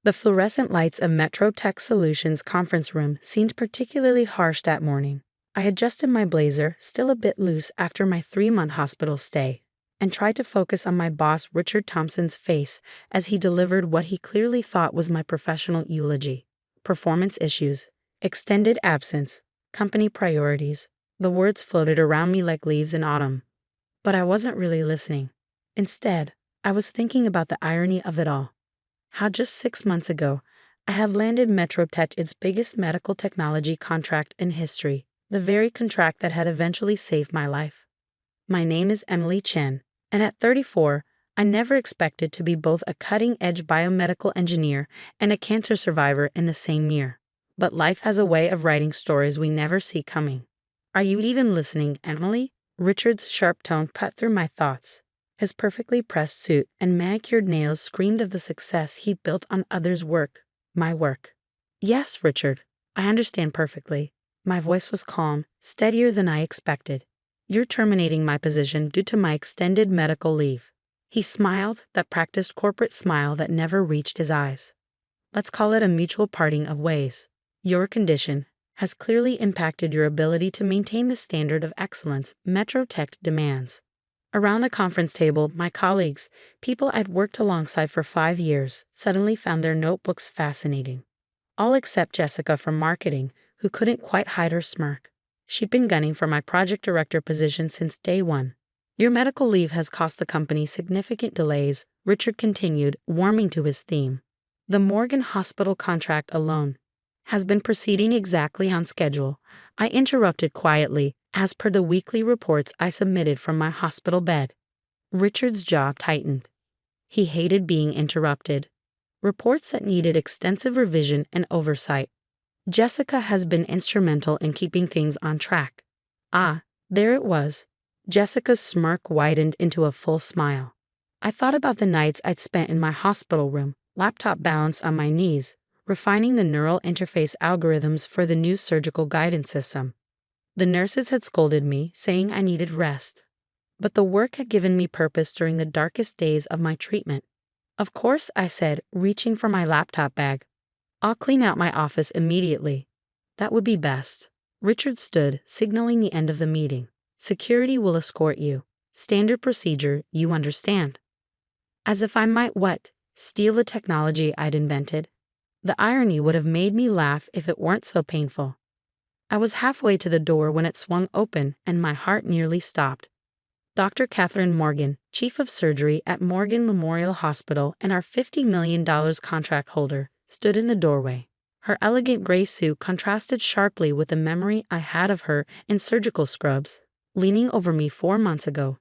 The fluorescent lights of Metro Tech Solutions' conference room seemed particularly harsh that morning. I adjusted my blazer, still a bit loose after my 3-month hospital stay, and tried to focus on my boss Richard Thompson's face as he delivered what he clearly thought was my professional eulogy. Performance issues, extended absence, company priorities. The words floated around me like leaves in autumn. But I wasn't really listening. Instead, I was thinking about the irony of it all. How just 6 months ago, I had landed MetroTech its biggest medical technology contract in history, the very contract that had eventually saved my life. My name is Emily Chen, and at 34, I never expected to be both a cutting-edge biomedical engineer and a cancer survivor in the same year. But life has a way of writing stories we never see coming. Are you even listening, Emily? Richard's sharp tone cut through my thoughts. His perfectly pressed suit and manicured nails screamed of the success he'd built on others' work, my work. Yes, Richard, I understand perfectly. My voice was calm, steadier than I expected. You're terminating my position due to my extended medical leave. He smiled, that practiced corporate smile that never reached his eyes. Let's call it a mutual parting of ways. Your condition has clearly impacted your ability to maintain the standard of excellence MetroTech demands. Around the conference table, my colleagues, people I'd worked alongside for 5 years, suddenly found their notebooks fascinating. All except Jessica from marketing, who couldn't quite hide her smirk. She'd been gunning for my project director position since day one. Your medical leave has cost the company significant delays, Richard continued, warming to his theme. The Morgan Hospital contract alone has been proceeding exactly on schedule. I interrupted quietly, as per the weekly reports I submitted from my hospital bed. Richard's jaw tightened. He hated being interrupted. Reports that needed extensive revision and oversight. Jessica has been instrumental in keeping things on track. Ah, there it was. Jessica's smirk widened into a full smile. I thought about the nights I'd spent in my hospital room, laptop balanced on my knees, refining the neural interface algorithms for the new surgical guidance system. The nurses had scolded me, saying I needed rest. But the work had given me purpose during the darkest days of my treatment. Of course, I said, reaching for my laptop bag. I'll clean out my office immediately. That would be best. Richard stood, signaling the end of the meeting. Security will escort you. Standard procedure, you understand. As if I might what? Steal the technology I'd invented? The irony would have made me laugh if it weren't so painful. I was halfway to the door when it swung open and my heart nearly stopped. Dr. Catherine Morgan, Chief of Surgery at Morgan Memorial Hospital and our $50 million contract holder, stood in the doorway. Her elegant gray suit contrasted sharply with the memory I had of her in surgical scrubs, leaning over me 4 months ago,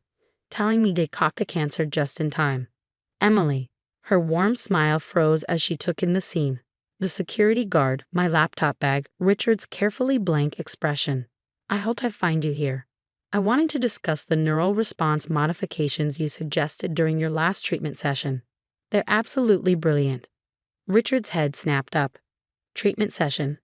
telling me they'd caught the cancer just in time. Emily. Her warm smile froze as she took in the scene. The security guard, my laptop bag, Richard's carefully blank expression. I hoped I'd find you here. I wanted to discuss the neural response modifications you suggested during your last treatment session. They're absolutely brilliant. Richard's head snapped up. Treatment session.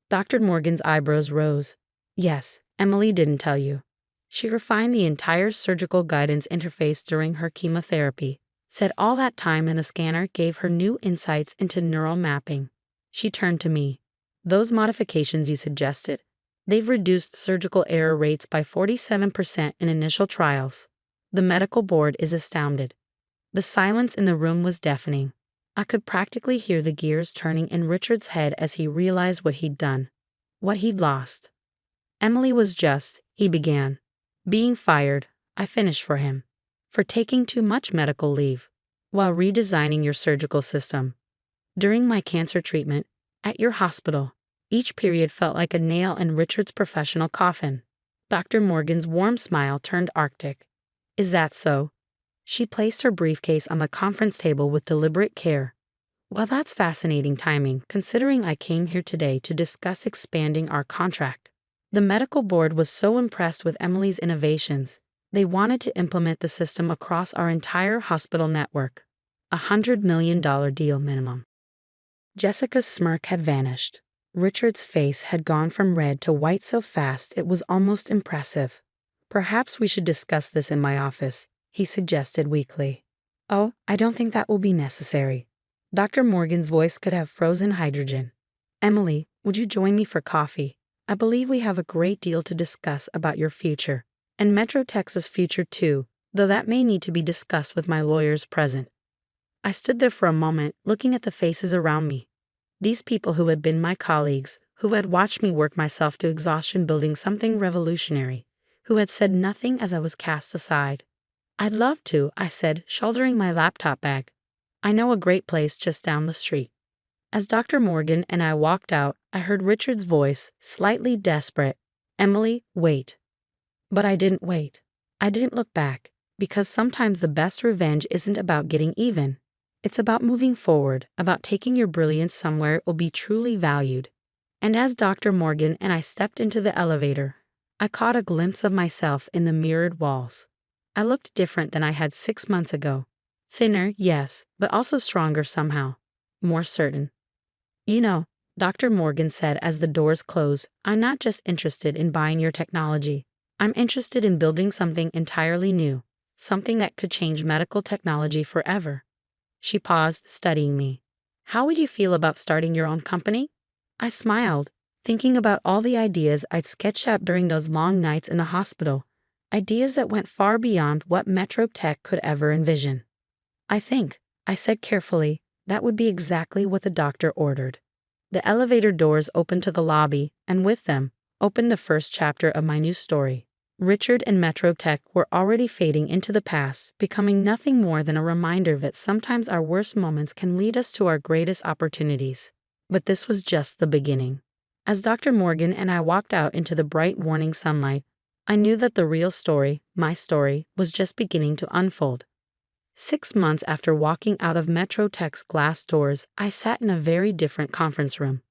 Dr. Morgan's eyebrows rose. Yes, Emily didn't tell you. She refined the entire surgical guidance interface during her chemotherapy. Said all that time in the scanner gave her new insights into neural mapping. She turned to me. Those modifications you suggested? They've reduced surgical error rates by 47% in initial trials. The medical board is astounded. The silence in the room was deafening. I could practically hear the gears turning in Richard's head as he realized what he'd done, what he'd lost. Emily was just, he began, being fired. I finished for him. For taking too much medical leave, while redesigning your surgical system. During my cancer treatment, at your hospital, each period felt like a nail in Richard's professional coffin. Dr. Morgan's warm smile turned arctic. Is that so? She placed her briefcase on the conference table with deliberate care. Well, that's fascinating timing, considering I came here today to discuss expanding our contract. The medical board was so impressed with Emily's innovations. They wanted to implement the system across our entire hospital network. $100 million deal minimum. Jessica's smirk had vanished. Richard's face had gone from red to white so fast it was almost impressive. Perhaps we should discuss this in my office, he suggested weakly. Oh, I don't think that will be necessary. Dr. Morgan's voice could have frozen hydrogen. Emily, would you join me for coffee? I believe we have a great deal to discuss about your future, and Metro Texas' future too, though that may need to be discussed with my lawyers present. I stood there for a moment, looking at the faces around me. These people who had been my colleagues, who had watched me work myself to exhaustion building something revolutionary, who had said nothing as I was cast aside. I'd love to, I said, shouldering my laptop bag. I know a great place just down the street. As Dr. Morgan and I walked out, I heard Richard's voice, slightly desperate. Emily, wait. But I didn't wait. I didn't look back, because sometimes the best revenge isn't about getting even. It's about moving forward, about taking your brilliance somewhere it will be truly valued. And as Dr. Morgan and I stepped into the elevator, I caught a glimpse of myself in the mirrored walls. I looked different than I had 6 months ago. Thinner, yes, but also stronger somehow. More certain. You know, Dr. Morgan said as the doors closed, I'm not just interested in buying your technology. I'm interested in building something entirely new, something that could change medical technology forever. She paused, studying me. How would you feel about starting your own company? I smiled, thinking about all the ideas I'd sketched out during those long nights in the hospital, ideas that went far beyond what Metro Tech could ever envision. I think, I said carefully, that would be exactly what the doctor ordered. The elevator doors opened to the lobby, and with them, opened the first chapter of my new story. Richard and Metro Tech were already fading into the past, becoming nothing more than a reminder that sometimes our worst moments can lead us to our greatest opportunities. But this was just the beginning. As Dr. Morgan and I walked out into the bright morning sunlight, I knew that the real story, my story, was just beginning to unfold. 6 months after walking out of Metro Tech's glass doors, I sat in a very different conference room.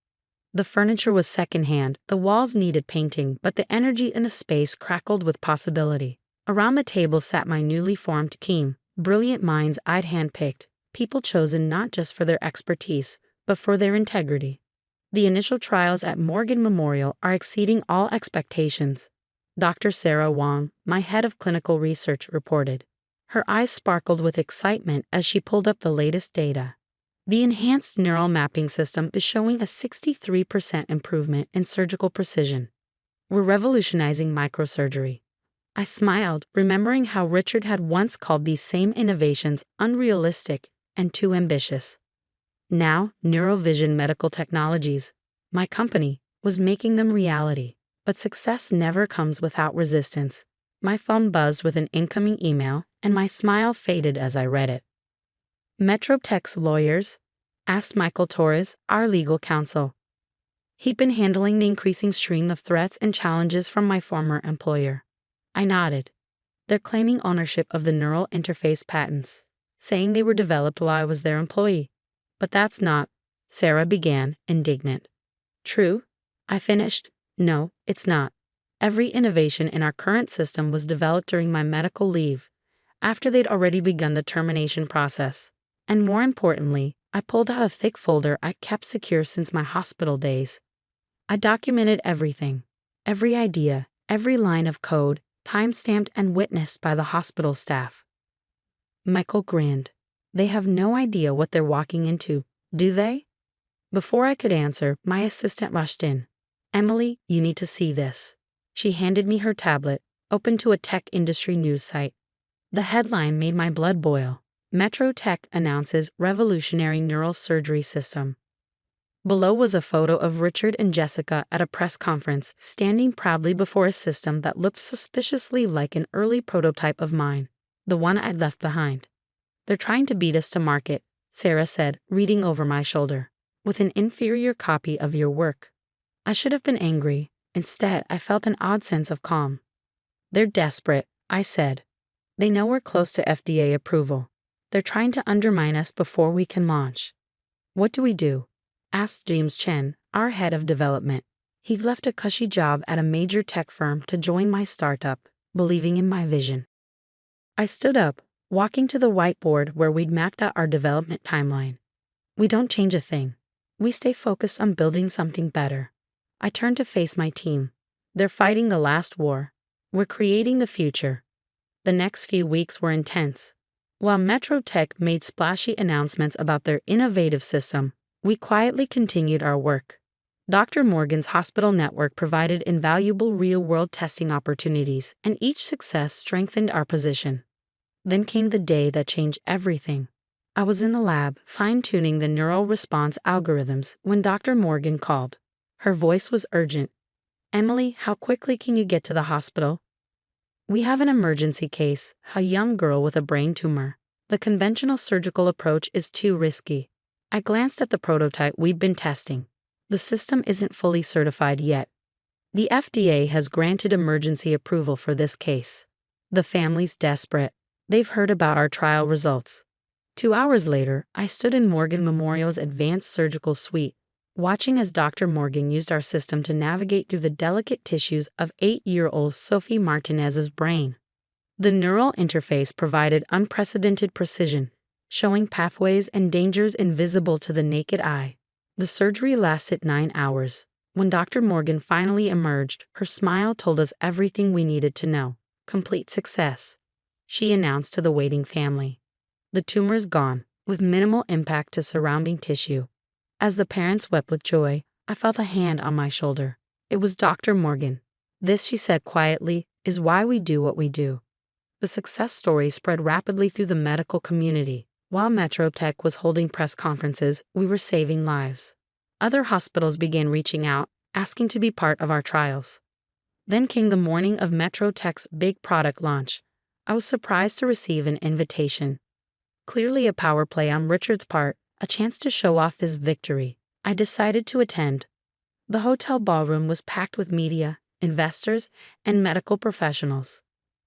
The furniture was secondhand, the walls needed painting, but the energy in the space crackled with possibility. Around the table sat my newly formed team, brilliant minds I'd handpicked, people chosen not just for their expertise, but for their integrity. The initial trials at Morgan Memorial are exceeding all expectations. Dr. Sarah Wong, my head of clinical research, reported. Her eyes sparkled with excitement as she pulled up the latest data. The enhanced neural mapping system is showing a 63% improvement in surgical precision. We're revolutionizing microsurgery. I smiled, remembering how Richard had once called these same innovations unrealistic and too ambitious. Now, Neurovision Medical Technologies, my company, was making them reality. But success never comes without resistance. My phone buzzed with an incoming email, and my smile faded as I read it. Metro Tech's lawyers? Asked Michael Torres, our legal counsel. He'd been handling the increasing stream of threats and challenges from my former employer. I nodded. They're claiming ownership of the neural interface patents, saying they were developed while I was their employee. But that's not, Sarah began, indignant. True? I finished. No, it's not. Every innovation in our current system was developed during my medical leave, after they'd already begun the termination process. And more importantly, I pulled out a thick folder I kept secure since my hospital days. I documented everything, every idea, every line of code, time-stamped and witnessed by the hospital staff. Michael grinned. They have no idea what they're walking into, do they? Before I could answer, my assistant rushed in. Emily, you need to see this. She handed me her tablet, open to a tech industry news site. The headline made my blood boil. Metro Tech announces revolutionary neural surgery system. Below was a photo of Richard and Jessica at a press conference, standing proudly before a system that looked suspiciously like an early prototype of mine, the one I'd left behind. They're trying to beat us to market, Sarah said, reading over my shoulder, with an inferior copy of your work. I should have been angry. Instead, I felt an odd sense of calm. They're desperate, I said. They know we're close to FDA approval. They're trying to undermine us before we can launch. What do we do? Asked James Chen, our head of development. He'd left a cushy job at a major tech firm to join my startup, believing in my vision. I stood up, walking to the whiteboard where we'd mapped out our development timeline. We don't change a thing. We stay focused on building something better. I turned to face my team. They're fighting the last war. We're creating the future. The next few weeks were intense. While MetroTech made splashy announcements about their innovative system, we quietly continued our work. Dr. Morgan's hospital network provided invaluable real-world testing opportunities, and each success strengthened our position. Then came the day that changed everything. I was in the lab, fine-tuning the neural response algorithms, when Dr. Morgan called. Her voice was urgent. "Emily, how quickly can you get to the hospital? We have an emergency case, a young girl with a brain tumor. The conventional surgical approach is too risky." I glanced at the prototype we'd been testing. The system isn't fully certified yet. The FDA has granted emergency approval for this case. The family's desperate. They've heard about our trial results. 2 hours later, I stood in Morgan Memorial's advanced surgical suite, watching as Dr. Morgan used our system to navigate through the delicate tissues of 8-year-old Sophie Martinez's brain. The neural interface provided unprecedented precision, showing pathways and dangers invisible to the naked eye. The surgery lasted 9 hours. When Dr. Morgan finally emerged, her smile told us everything we needed to know. "Complete success," she announced to the waiting family. "The tumor is gone, with minimal impact to surrounding tissue." As the parents wept with joy, I felt a hand on my shoulder. It was Dr. Morgan. "This," she said quietly, "is why we do what we do." The success story spread rapidly through the medical community. While MetroTech was holding press conferences, we were saving lives. Other hospitals began reaching out, asking to be part of our trials. Then came the morning of MetroTech's big product launch. I was surprised to receive an invitation. Clearly a power play on Richard's part, a chance to show off his victory. I decided to attend. The hotel ballroom was packed with media, investors, and medical professionals.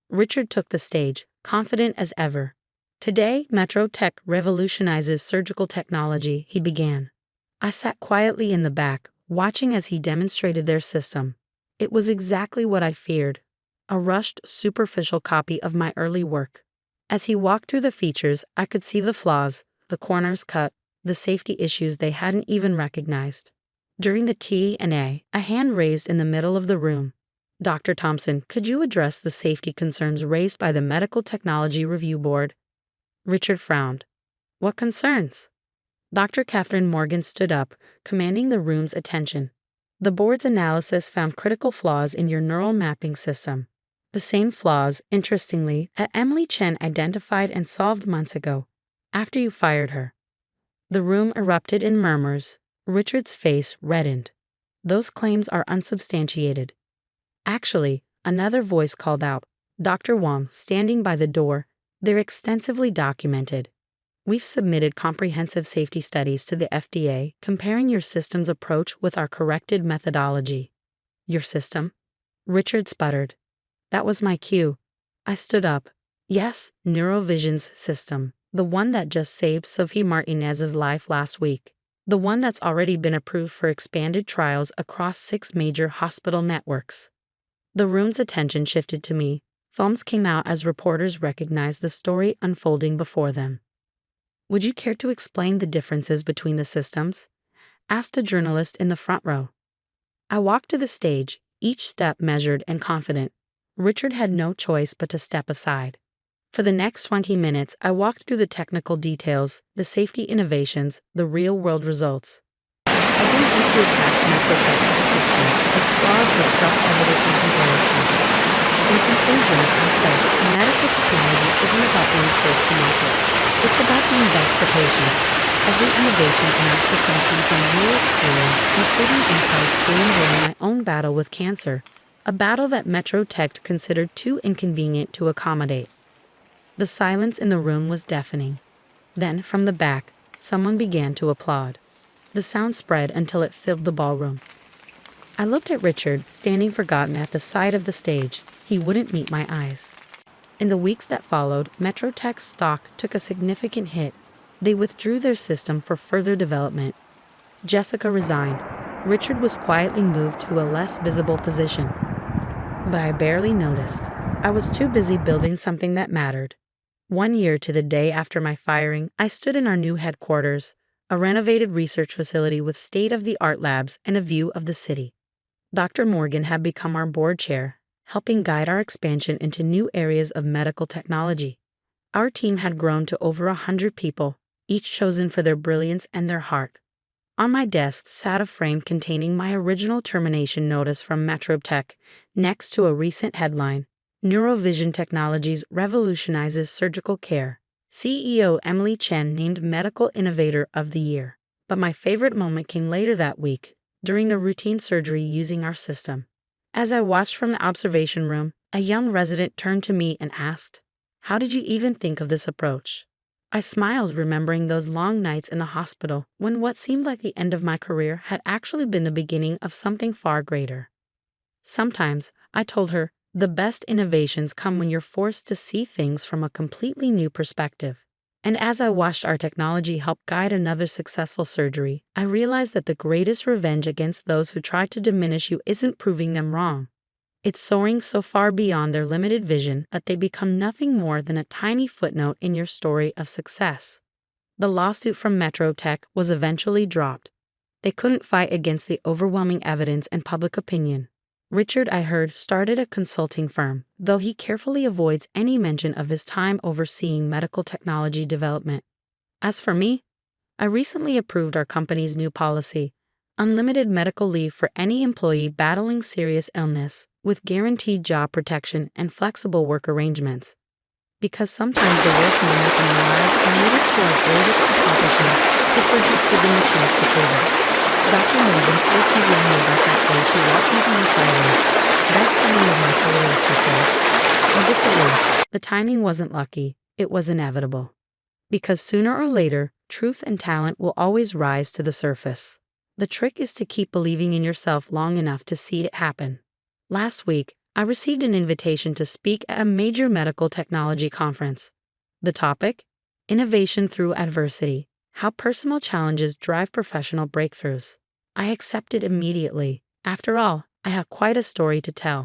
Richard took the stage, confident as ever. "Today, MetroTech revolutionizes surgical technology," he began. I sat quietly in the back, watching as he demonstrated their system. It was exactly what I feared, a rushed, superficial copy of my early work. As he walked through the features, I could see the flaws, the corners cut, the safety issues they hadn't even recognized. During the Q&A, a hand raised in the middle of the room. "Dr. Thompson, could you address the safety concerns raised by the Medical Technology Review Board?" Richard frowned. "What concerns?" Dr. Catherine Morgan stood up, commanding the room's attention. "The board's analysis found critical flaws in your neural mapping system. The same flaws, interestingly, that Emily Chen identified and solved months ago, after you fired her." The room erupted in murmurs. Richard's face reddened. "Those claims are unsubstantiated." "Actually," another voice called out, Dr. Wong, standing by the door, "they're extensively documented. We've submitted comprehensive safety studies to the FDA comparing your system's approach with our corrected methodology." "Your system?" Richard sputtered. That was my cue. I stood up. "Yes, Neurovision's system. The one that just saved Sophie Martinez's life last week. The one that's already been approved for expanded trials across 6 major hospital networks." The room's attention shifted to me. Foams came out as reporters recognized the story unfolding before them. "Would you care to explain the differences between the systems?" asked a journalist in the front row. I walked to the stage, each step measured and confident. Richard had no choice but to step aside. For the next 20 minutes, I walked through the technical details, the safety innovations, the real-world results. I didn't need to attack MetroTech's system, its flaws were self-evident in comparison. In conclusion, I said, medical technology isn't about being first to market. It's about being best for patients. Every innovation in our system comes from real experience, including insights gained during my own battle with cancer, a battle that MetroTech considered too inconvenient to accommodate. The silence in the room was deafening. Then, from the back, someone began to applaud. The sound spread until it filled the ballroom. I looked at Richard, standing forgotten at the side of the stage. He wouldn't meet my eyes. In the weeks that followed, MetroTech's stock took a significant hit. They withdrew their system for further development. Jessica resigned. Richard was quietly moved to a less visible position. But I barely noticed. I was too busy building something that mattered. 1 year to the day after my firing, I stood in our new headquarters, a renovated research facility with state-of-the-art labs and a view of the city. Dr. Morgan had become our board chair, helping guide our expansion into new areas of medical technology. Our team had grown to over 100 people, each chosen for their brilliance and their heart. On my desk sat a frame containing my original termination notice from MetroTech, next to a recent headline: Neurovision Technologies Revolutionizes Surgical Care. CEO Emily Chen named Medical Innovator of the Year. But my favorite moment came later that week, during a routine surgery using our system. As I watched from the observation room, a young resident turned to me and asked, "How did you even think of this approach?" I smiled, remembering those long nights in the hospital when what seemed like the end of my career had actually been the beginning of something far greater. Sometimes, I told her, the best innovations come when you're forced to see things from a completely new perspective. And as I watched our technology help guide another successful surgery, I realized that the greatest revenge against those who try to diminish you isn't proving them wrong. It's soaring so far beyond their limited vision that they become nothing more than a tiny footnote in your story of success. The lawsuit from MetroTech was eventually dropped. They couldn't fight against the overwhelming evidence and public opinion. Richard, I heard, started a consulting firm, though he carefully avoids any mention of his time overseeing medical technology development. As for me, I recently approved our company's new policy: unlimited medical leave for any employee battling serious illness, with guaranteed job protection and flexible work arrangements. Because sometimes the worst moments in our lives can lead us to our greatest accomplishments if we're just given the chance to prove it. Dr. Morgan still teases me about that day she walked into my trial. Best timing of my career, she says. I disagree. The timing wasn't lucky, it was inevitable. Because sooner or later, truth and talent will always rise to the surface. The trick is to keep believing in yourself long enough to see it happen. Last week, I received an invitation to speak at a major medical technology conference. The topic? Innovation through adversity: how personal challenges drive professional breakthroughs. I accepted immediately. After all, I have quite a story to tell.